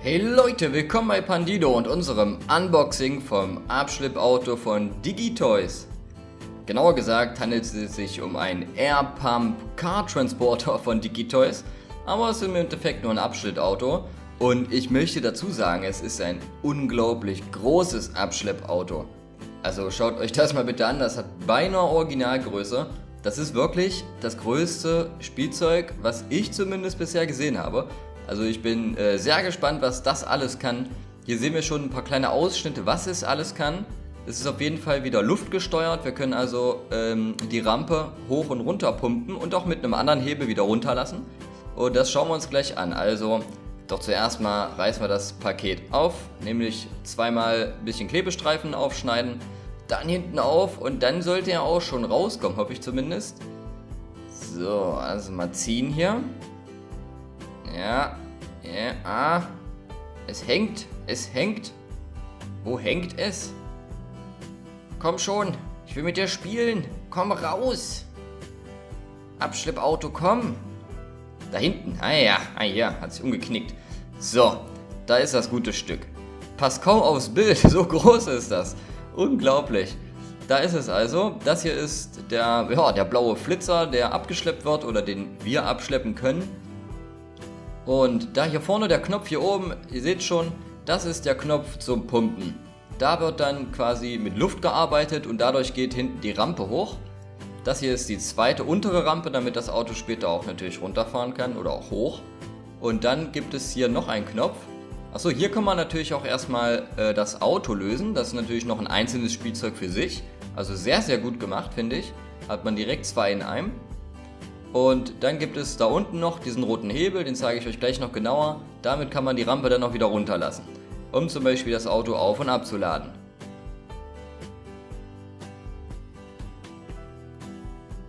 Hey Leute, willkommen bei Pandido und unserem Unboxing vom Abschleppauto von Digitoys. Genauer gesagt handelt es sich um einen Air Pump Car Transporter von Digitoys, aber es ist im Endeffekt nur ein Abschleppauto. Und ich möchte dazu sagen, es ist ein unglaublich großes Abschleppauto. Also schaut euch das mal bitte an, das hat beinahe Originalgröße. Das ist wirklich das größte Spielzeug, was ich zumindest bisher gesehen habe. Also ich bin sehr gespannt, was das alles kann. Hier sehen wir schon ein paar kleine Ausschnitte, was es alles kann. Es ist auf jeden Fall wieder luftgesteuert. Wir können also die Rampe hoch und runter pumpen und auch mit einem anderen Hebel wieder runterlassen. Und das schauen wir uns gleich an. Also doch zuerst mal reißen wir das Paket auf, nämlich zweimal ein bisschen Klebestreifen aufschneiden, dann hinten auf und dann sollte er auch schon rauskommen, hoffe ich zumindest. So, also mal ziehen hier. Ja, es hängt. Wo hängt es? Komm schon, ich will mit dir spielen. Komm raus. Abschleppauto, komm. Da hinten, ja, hat sich umgeknickt. So, da ist das gute Stück. Passt kaum aufs Bild, so groß ist das. Unglaublich. Da ist es also. Das hier ist der blaue Flitzer, der abgeschleppt wird oder den wir abschleppen können. Und da hier vorne der Knopf hier oben, ihr seht schon, das ist der Knopf zum Pumpen. Da wird dann quasi mit Luft gearbeitet und dadurch geht hinten die Rampe hoch. Das hier ist die zweite untere Rampe, damit das Auto später auch natürlich runterfahren kann oder auch hoch. Und dann gibt es hier noch einen Knopf. Achso, hier kann man natürlich auch erstmal das Auto lösen. Das ist natürlich noch ein einzelnes Spielzeug für sich. Also sehr, sehr gut gemacht, finde ich. Hat man direkt zwei in einem. Und dann gibt es da unten noch diesen roten Hebel, den zeige ich euch gleich noch genauer. Damit kann man die Rampe dann auch wieder runterlassen, um zum Beispiel das Auto auf- und abzuladen.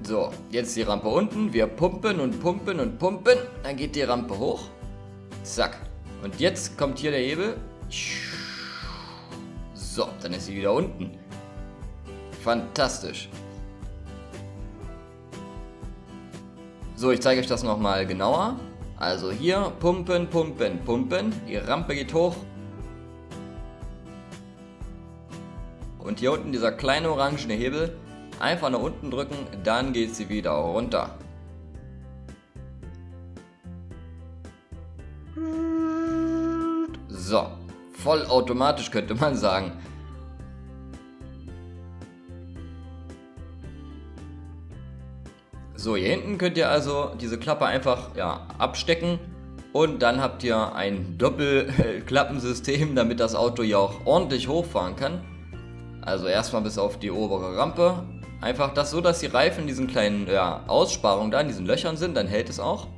So, jetzt die Rampe unten. Wir pumpen und pumpen und pumpen. Dann geht die Rampe hoch. Zack. Und jetzt kommt hier der Hebel. So, dann ist sie wieder unten. Fantastisch. So, ich zeige euch das nochmal genauer. Also hier pumpen, pumpen, pumpen. Die Rampe geht hoch. Und hier unten dieser kleine orangene Hebel. Einfach nach unten drücken, dann geht sie wieder runter. So, vollautomatisch könnte man sagen. So, hier hinten könnt ihr also diese Klappe einfach abstecken und dann habt ihr ein Doppelklappensystem, damit das Auto hier auch ordentlich hochfahren kann. Also erstmal bis auf die obere Rampe. Einfach das so, dass die Reifen in diesen kleinen Aussparungen da in diesen Löchern sind, dann hält es auch.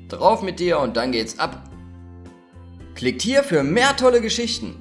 Drauf mit dir und dann geht's ab. Klickt hier für mehr tolle Geschichten.